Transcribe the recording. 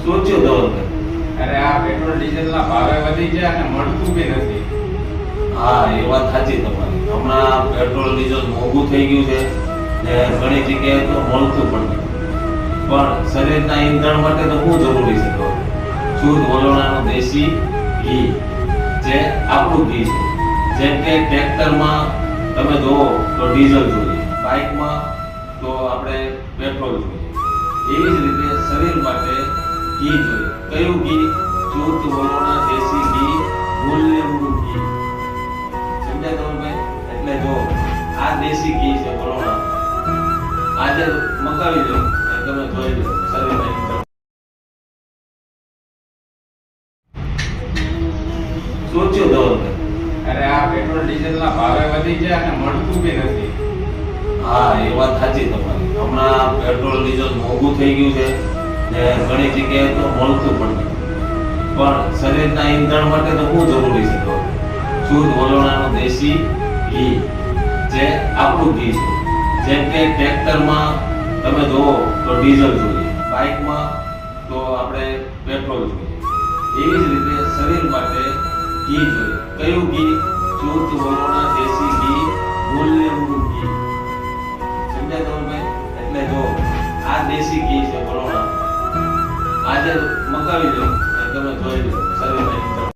સોચ્યો ધવલભાઈ? અરે આ petrol diesel ના ભાવે વધી ગયા અને મળતું બી નથી. હા, એ વાત સાચી તમારી. હમણાં પેટ્રોલ ડીઝલ મોંઘું થઈ ગયું છે ને ઘણી જગ્યાએ તો મળતું પણ નથી. પણ શરીરના ઈંધણ માટે તો શું જરૂરી છે ધવલભાઈ? શુદ્ધ વલોણાનું દેશી ઘી, જે આપણું ઘી છે. જેમ કે ટ્રેક્ટરમાં તમે જોવો તો ડીઝલ જોઈએ, બાઇકમાં તો આપણે પેટ્રોલ જોઈએ. એવી જ રીતે શરીર માટે ઘી જોઈએ. કયું ઘી? શુદ્ધ વલોણા દેશી ઘી, મૂલ્યનું ઘી. સમજાય ધવલભાઈ? એટલે જો આ દેશી ઘી છે વલોણા, આજે મગાવી લો અને તમે જોઈ લો શરીરના ઈંધણ. સોચ્યો ધવલભાઈ? અરે આ પેટ્રોલ ડીઝલ ના ભાવે વધી ગયા અને મળતું બી નથી. હા, એ વાત સાચી તમારી. હમણાં પેટ્રોલ ડીઝલ મોંઘું થઈ ગયું છે ને ઘણી જગ્યાએ તો મળતું પણ નથી. પણ શરીરના ઈંધણ માટે તો શું જરૂરી છે ધવલભાઈ? શુદ્ધ વલોણાનું દેશી ઘી, જે આપણું ઘી છે. જેમ કે ટ્રેક્ટરમાં તમે જોવો તો ડીઝલ જોઈએ, બાઇકમાં તો આપણે પેટ્રોલ જોઈએ. એવી જ રીતે શરીર માટે ઘી જોઈએ. કયું ઘી? શુદ્ધ વલોણા દેશી ઘી, મૂલ્યનું ઘી. સમજાય ધવલભાઈ? એટલે જો આ દેશી ઘી છે વલોણા, આજે મગાવી લો અને તમે જોઈ લો શરીરના ઈંધણ.